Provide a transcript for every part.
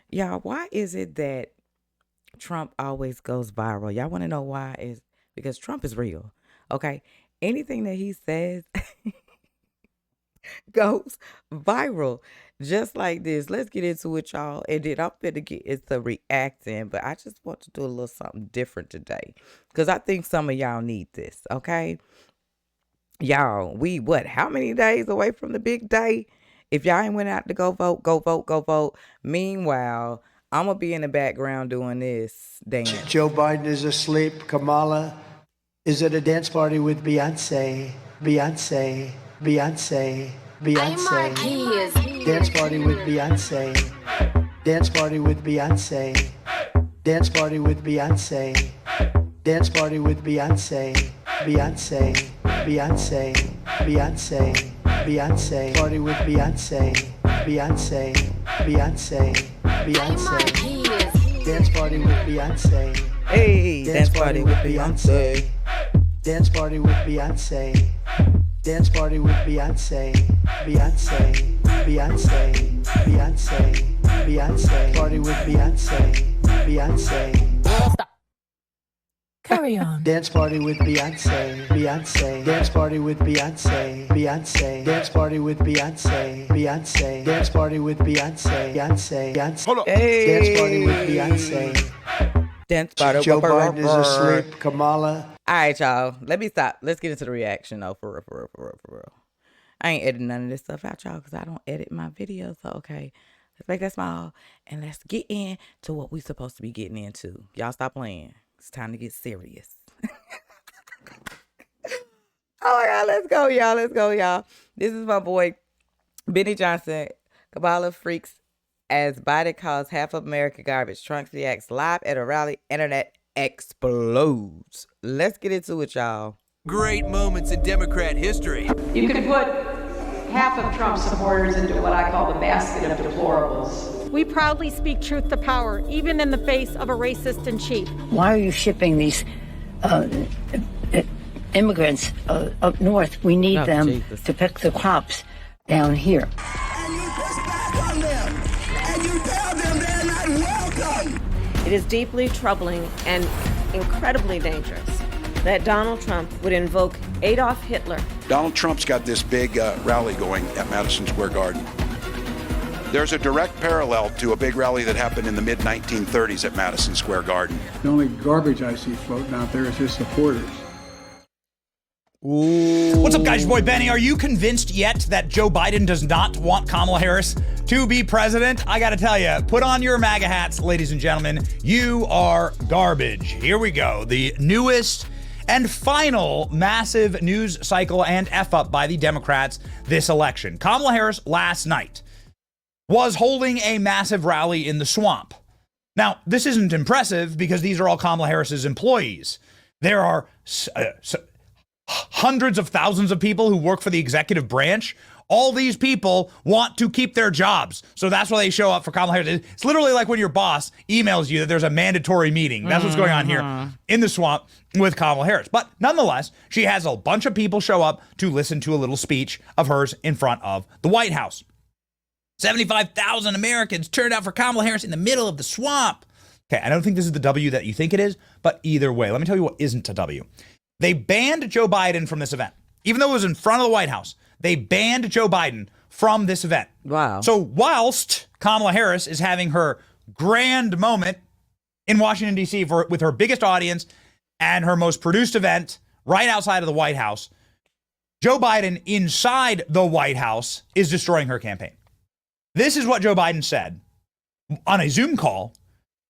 Y'all, why is it that Trump always goes viral? Y'all want to know why? Is because Trump is real. Okay. Anything that he says goes viral. Just like this. Let's get into it, y'all. And then I'm finna get into reacting, but I just want to do a little something different today. Because I think some of y'all need this. Okay. Y'all, we what? How many days away from the big day? If y'all ain't went out to go vote, go vote, go vote. Meanwhile, I'm gonna be in the background doing this dance. Joe Biden is asleep. Kamala is at a dance party with Beyonce. Beyonce. Beyonce. Beyonce. He is. Dance party with Beyonce. Dance party with Beyonce. Dance party with Beyonce. Dance party with Beyonce. Beyonce. Beyonce. Beyonce. Beyonce. Party with Beyonce. Beyonce. Beyonce. Beyonce. He is. Dance party with Beyonce. Hey, dance party with Beyonce. Dance party with Beyonce. Dance party with Beyonce. Beyonce. Beyonce. Beyonce. Beyonce. Party with Beyonce. Beyonce. Stop. Carry on. Dance party with Beyonce. Beyonce. Dance party with Beyonce. Beyonce. Dance party with Beyonce. Beyonce. Dance party with Beyonce. Beyonce. Beyonce. Hold up. Hey, Dance party with Beyonce. dance party. Joe Biden is asleep. Kamala. All right, y'all. Let me stop. Let's get into the reaction, though. For real, for real, for real, for real. I ain't editing none of this stuff out, y'all, because I don't edit my videos. So, okay, let's make that small and let's get into what we supposed to be getting into. Y'all stop playing. It's time to get serious. Oh my God, let's go, y'all. Let's go, y'all. This is my boy, Benny Johnson. Kamala freaks as Biden calls half of America garbage. Trump reacts live at a rally. Internet explodes. Let's get into it, y'all. Great moments in Democrat history. You could put half of Trump's supporters into what I call the basket of deplorables. We proudly speak truth to power, even in the face of a racist in chief. Why are you shipping these immigrants up north? We need them Jesus. to pick the crops down here. And you push back on them, and you tell them they're not welcome. It is deeply troubling and incredibly dangerous that Donald Trump would invoke Adolf Hitler. Donald Trump's got this big rally going at Madison Square Garden. There's a direct parallel to a big rally that happened in the mid-1930s at Madison Square Garden. The only garbage I see floating out there is his supporters. What's up, guys? Your boy Benny. Are you convinced yet that Joe Biden does not want Kamala Harris to be president? I gotta tell you, put on your MAGA hats, ladies and gentlemen. You are garbage. Here we go. The newest and final massive news cycle and F-up by the Democrats this election. Kamala Harris last night was holding a massive rally in the swamp. Now, this isn't impressive because these are all Kamala Harris's employees. There are hundreds of thousands of people who work for the executive branch. All these people want to keep their jobs. So that's why they show up for Kamala Harris. It's literally like when your boss emails you that there's a mandatory meeting. That's what's going on here in the swamp with Kamala Harris. But nonetheless, she has a bunch of people show up to listen to a little speech of hers in front of the White House. 75,000 Americans turned out for Kamala Harris in the middle of the swamp. Okay, I don't think this is the W that you think it is, but either way, let me tell you what isn't a W. They banned Joe Biden from this event. Even though it was in front of the White House, they banned Joe Biden from this event. Wow. So whilst Kamala Harris is having her grand moment in Washington, D.C. with her biggest audience and her most produced event right outside of the White House, Joe Biden inside the White House is destroying her campaign. This is what Joe Biden said on a Zoom call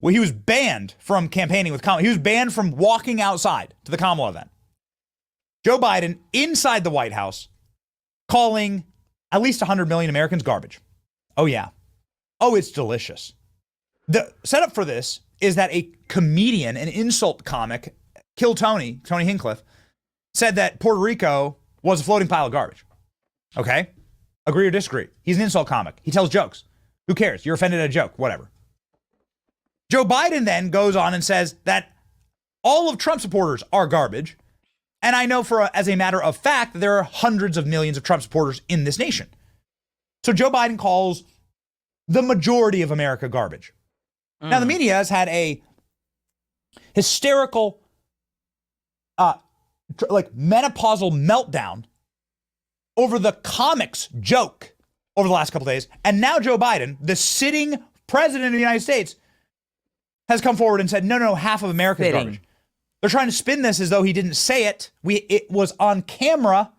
where he was banned from campaigning with Kamala. He was banned from walking outside to the Kamala event. Joe Biden inside the White House calling at least 100 million Americans garbage. Oh, yeah. Oh, it's delicious. The setup for this is that a comedian, an insult comic, Tony Hinchcliffe, said that Puerto Rico was a floating pile of garbage. Okay? Agree or disagree? He's an insult comic. He tells jokes. Who cares? You're offended at a joke. Whatever. Joe Biden then goes on and says that all of Trump supporters are garbage. And I know as a matter of fact, that there are hundreds of millions of Trump supporters in this nation. So Joe Biden calls the majority of America garbage. Now, the media has had a hysterical, menopausal meltdown over the comics joke over the last couple days. And now Joe Biden, the sitting president of the United States, has come forward and said, no, half of America's garbage. They're trying to spin this as though he didn't say it. It was on camera.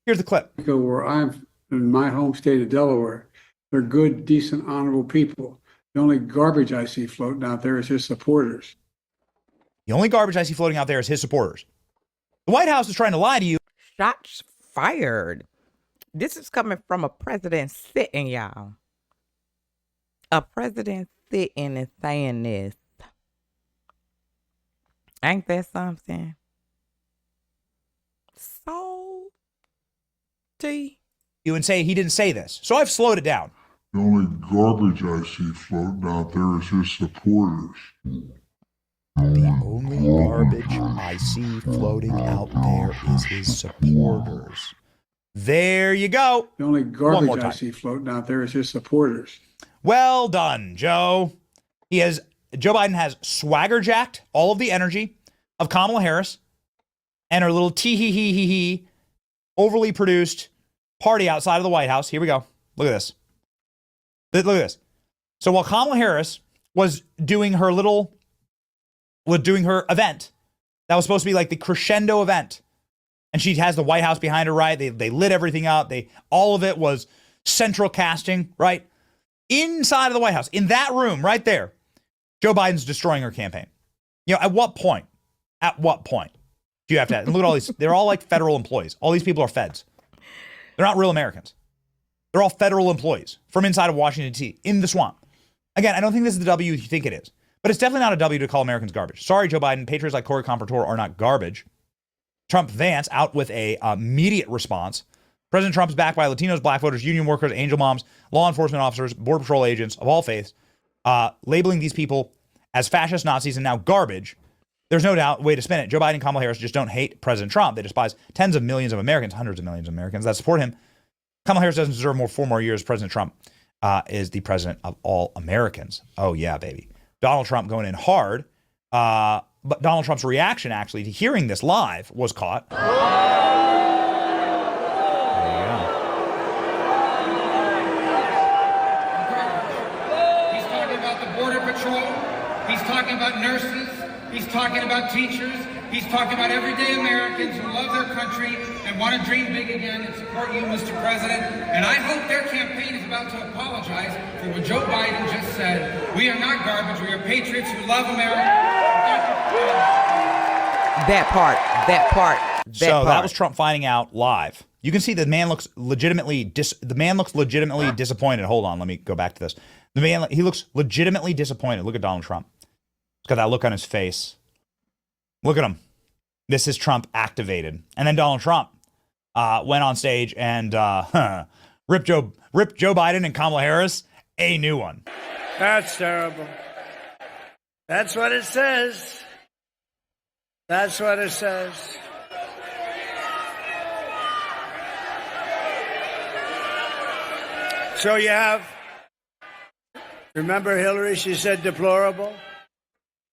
Here's the clip. Where I'm in my home state of Delaware, they're good, decent, honorable people. The only garbage I see floating out there is his supporters. The only garbage I see floating out there is his supporters. The White House is trying to lie to you. Shots fired. This is coming from a president sitting, y'all. A president sitting and saying this. Ain't that something? Salty. You and say he didn't say this. So I've slowed it down. The only garbage I see floating out there is his supporters. The only garbage I see floating out there is his supporters. There you go. The only garbage I see floating out there is his supporters. Well done, Joe. Joe Biden has swagger jacked all of the energy of Kamala Harris and her little tee-hee-hee-hee-hee overly produced party outside of the White House. Here we go. Look at this. Look at this. So while Kamala Harris was doing her event, that was supposed to be like the crescendo event, and she has the White House behind her, right? They lit everything up. All of it was central casting, right? Inside of the White House, in that room right there, Joe Biden's destroying her campaign. You know, at what point do you have to? And look at all these. They're all like federal employees. All these people are feds. They're not real Americans. They're all federal employees from inside of Washington, D.C., in the swamp. Again, I don't think this is the W you think it is, but it's definitely not a W to call Americans garbage. Sorry, Joe Biden. Patriots like Corey Compertor are not garbage. Trump Vance out with a immediate response. President Trump is backed by Latinos, black voters, union workers, angel moms, law enforcement officers, border patrol agents of all faiths, labeling these people as fascist Nazis and now garbage. There's no doubt way to spin it. Joe Biden and Kamala Harris just don't hate President Trump. They despise tens of millions of Americans, hundreds of millions of Americans that support him. Kamala Harris doesn't deserve 4 more years. President Trump is the president of all Americans. Oh, yeah, baby. Donald Trump going in hard. But Donald Trump's reaction, actually, to hearing this live was caught. There you go. He's talking about the Border Patrol. He's talking about nurses. He's talking about teachers. He's talking about everyday Americans who love their country and want to dream big again and support you, Mr. President. And I hope their campaign is about to apologize for what Joe Biden just said. We are not garbage. We are patriots who love America. That part. That was Trump finding out live. You can see the man looks legitimately disappointed. Hold on, let me go back to this. He looks legitimately disappointed. Look at Donald Trump. He's got that look on his face. Look at him. This is Trump activated. And then Donald Trump went on stage and ripped Joe Biden and Kamala Harris a new one. That's terrible. That's what it says. That's what it says. So you have, remember Hillary, she said deplorable?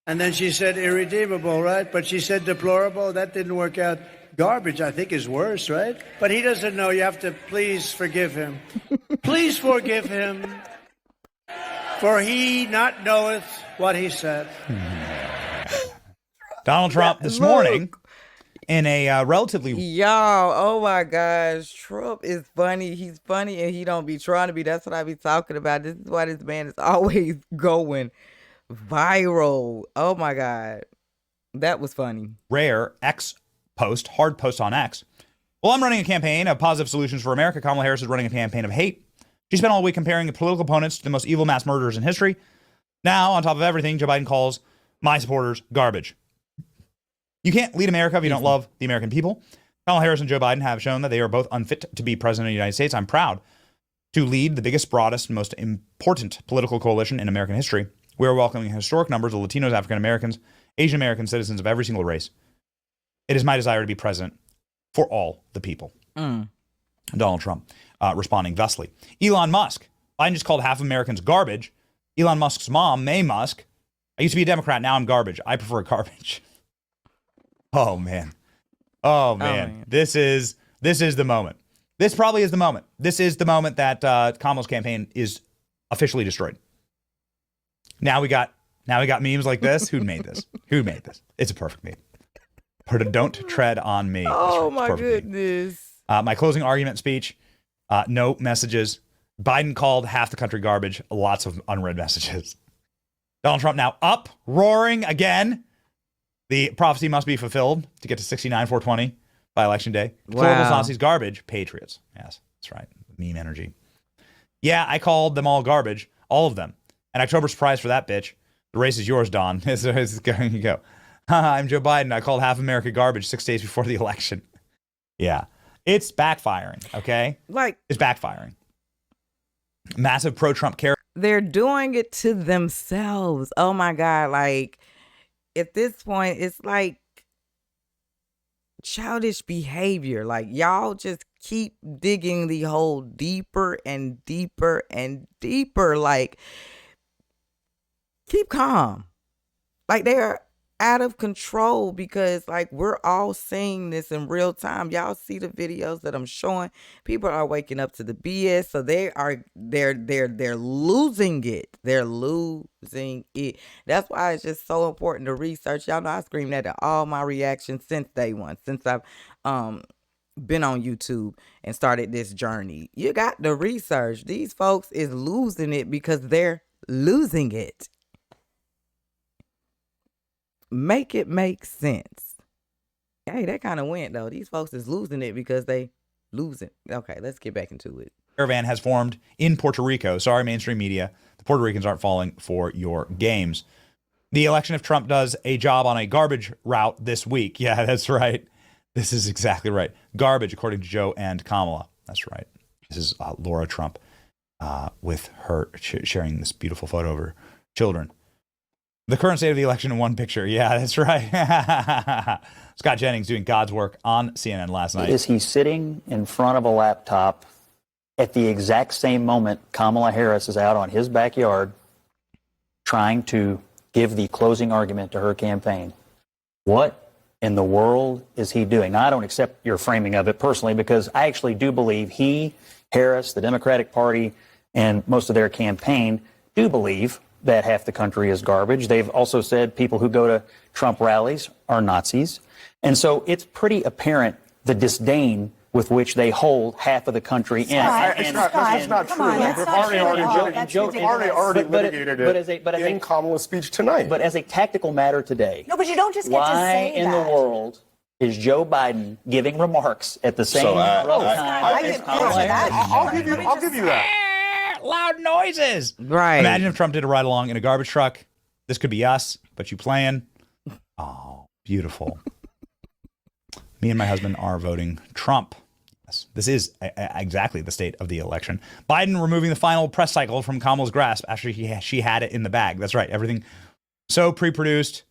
And then she said irredeemable, right? But she said deplorable. That didn't work out. Garbage, I think, is worse, right? But he doesn't know. You have to please forgive him. Please forgive him. For he not knoweth what he said. Donald Trump this morning in a relatively... Y'all, oh my gosh. Trump is funny. He's funny and he don't be trying to be. That's what I be talking about. This is why this man is always going viral. Oh my God. That was funny. Rare hard post on X. Well, I'm running a campaign of positive solutions for America. Kamala Harris is running a campaign of hate. She spent all week comparing the political opponents to the most evil mass murderers in history. Now, on top of everything, Joe Biden calls my supporters garbage. You can't lead America if you don't love the American people. Kamala Harris and Joe Biden have shown that they are both unfit to be president of the United States. I'm proud to lead the biggest, broadest, most important political coalition in American history. We are welcoming historic numbers of Latinos, African Americans, Asian American citizens of every single race. It is my desire to be president for all the people. Donald Trump responding thusly. Elon Musk. Biden just called half of Americans garbage. Elon Musk's mom, May Musk. I used to be a Democrat. Now I'm garbage. I prefer garbage. Oh, man. Oh, man. This is the moment. This probably is the moment. This is the moment that Kamala's campaign is officially destroyed. Now we got memes like this. Who made this? Who made this? It's a perfect meme. Don't tread on me. Oh, my goodness. My closing argument speech, no messages. Biden called half the country garbage. Lots of unread messages. Donald Trump now up, roaring again. The prophecy must be fulfilled to get to 69,420 by election day. Deplorables, Nazis, garbage, patriots. Yes, that's right. Meme energy. Yeah, I called them all garbage, all of them. And October's prize for that bitch. The race is yours, Don. Here you go. I'm Joe Biden. I called half America garbage 6 days before the election. Yeah, it's backfiring. Okay, it's backfiring. Massive pro-Trump care. They're doing it to themselves. Oh my God. Like, at this point, it's like childish behavior. Like, y'all just keep digging the hole deeper and deeper and deeper. Like, keep calm. Like, they're out of control because, like, we're all seeing this in real time. Y'all see the videos that I'm showing. People are waking up to the BS, so they're losing it. They're losing it. That's why it's just so important to research. Y'all know I scream that in all my reactions since day one, since I've been on YouTube and started this journey. You got to research. These folks is losing it because they're losing it. Make it make sense. Hey, that kind of went, though. These folks is losing it because they lose it. Okay, let's get back into it. Caravan has formed in Puerto Rico. Sorry, mainstream media. The Puerto Ricans aren't falling for your games. The election, if Trump does a job on a garbage route this week. Yeah, that's right. This is exactly right. Garbage, according to Joe and Kamala. That's right. This is Laura Trump with her sharing this beautiful photo of her children. The current state of the election in one picture. Yeah, that's right. Scott Jennings doing God's work on CNN last night. Is he sitting in front of a laptop at the exact same moment Kamala Harris is out on his backyard trying to give the closing argument to her campaign? What in the world is he doing? Now, I don't accept your framing of it personally because I actually do believe he, Harris, the Democratic Party, and most of their campaign do believe that half the country is garbage. They've also said people who go to Trump rallies are Nazis. And so it's pretty apparent the disdain with which they hold half of the country in. That's not true. We've already litigated it in Kamala's speech tonight. But as a tactical matter today, no, but you don't just get to say why in the world is Joe Biden giving remarks at the same time? I'll give you that. Loud noises. Right. Imagine if Trump did a ride along in a garbage truck. This could be us, but you playing. Oh, beautiful. Me and my husband are voting Trump. Yes, this is exactly the state of the election. Biden removing the final press cycle from Kamala's grasp after she had it in the bag. That's right. Everything so pre-produced.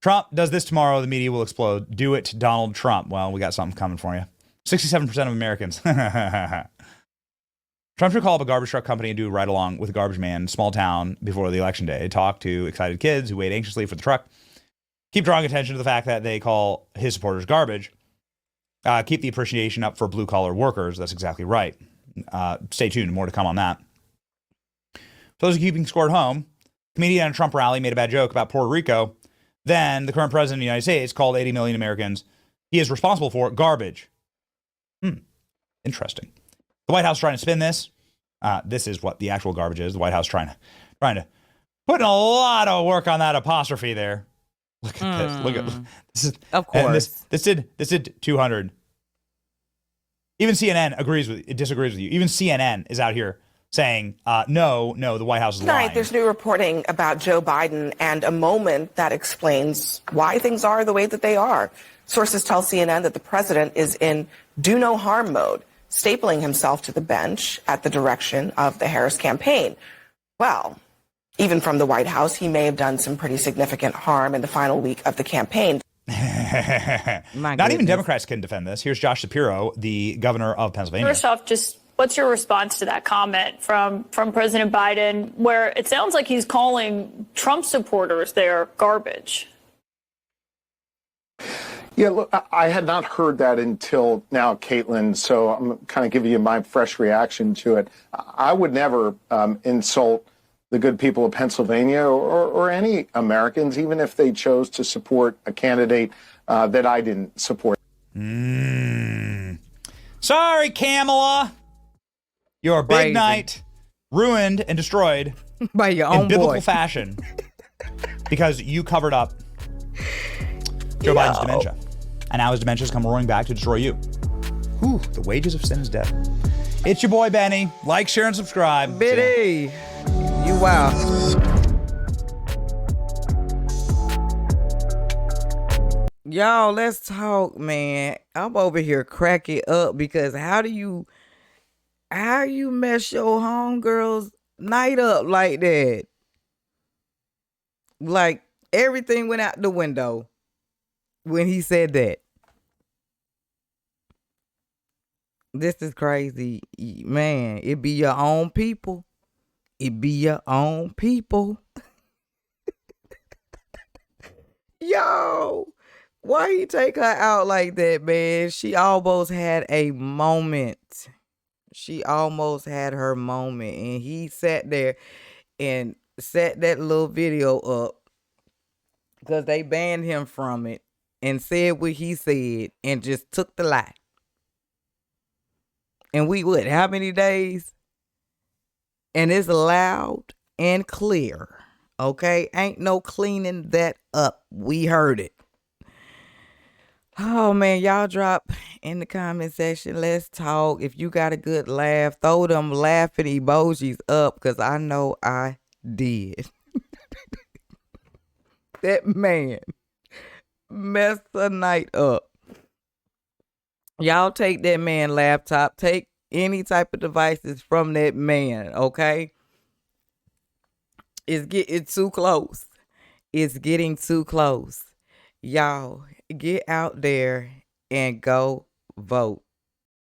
Trump does this tomorrow. The media will explode. Do it, Donald Trump. Well, we got something coming for you. 67% of Americans. Trump should call up a garbage truck company and do a ride along with a garbage man in a small town before the election day. Talk to excited kids who wait anxiously for the truck. Keep drawing attention to the fact that they call his supporters garbage. Keep the appreciation up for blue-collar workers. That's exactly right. Stay tuned. More to come on that. For those who are keeping score at home, comedian at a Trump rally made a bad joke about Puerto Rico. Then the current president of the United States called 80 million Americans he is responsible for garbage. Interesting. The White House trying to spin this. This is what the actual garbage is. The White House trying to put in a lot of work on that apostrophe there. Look at this. Look at this. Of course. This did 200. Even CNN disagrees with you. Even CNN is out here saying, no, the White House is lying. Tonight, there's new reporting about Joe Biden and a moment that explains why things are the way that they are. Sources tell CNN that the president is in do no harm mode, stapling himself to the bench at the direction of the Harris campaign. Well, even from the White House, he may have done some pretty significant harm in the final week of the campaign. Not even Democrats can defend this. Here's Josh Shapiro, the governor of Pennsylvania. First off, just What's your response to that comment from President Biden, where it sounds like he's calling Trump supporters there garbage? Yeah, look, I had not heard that until now, Caitlin, so I'm kind of giving you my fresh reaction to it. I would never insult the good people of Pennsylvania or any Americans, even if they chose to support a candidate that I didn't support. Sorry, Kamala. Your big night ruined and destroyed by your own in biblical boy. fashion because you covered up Joe Biden's dementia. And now his dementia has come roaring back to destroy you. Whew, the wages of sin is death. It's your boy, Benny. Like, share, and subscribe. Benny, you wow. Y'all, let's talk, man. I'm over here cracking up because how you mess your homegirl's night up like that? Like, everything went out the window when he said that. This is crazy, man. It be your own people. It be your own people. Yo, why he take her out like that, man? She almost had a moment. She almost had her moment. And he sat there and set that little video up because they banned him from it and said what he said and just took the lie. And we would, how many days? And it's loud and clear. Okay? Ain't no cleaning that up. We heard it. Oh, man, y'all drop in the comment section. Let's talk. If you got a good laugh, throw them laughing emojis up because I know I did. That man messed the night up. Y'all take that man laptop. Take any type of devices from that man, okay? It's getting too close. It's getting too close. Y'all, get out there and go vote.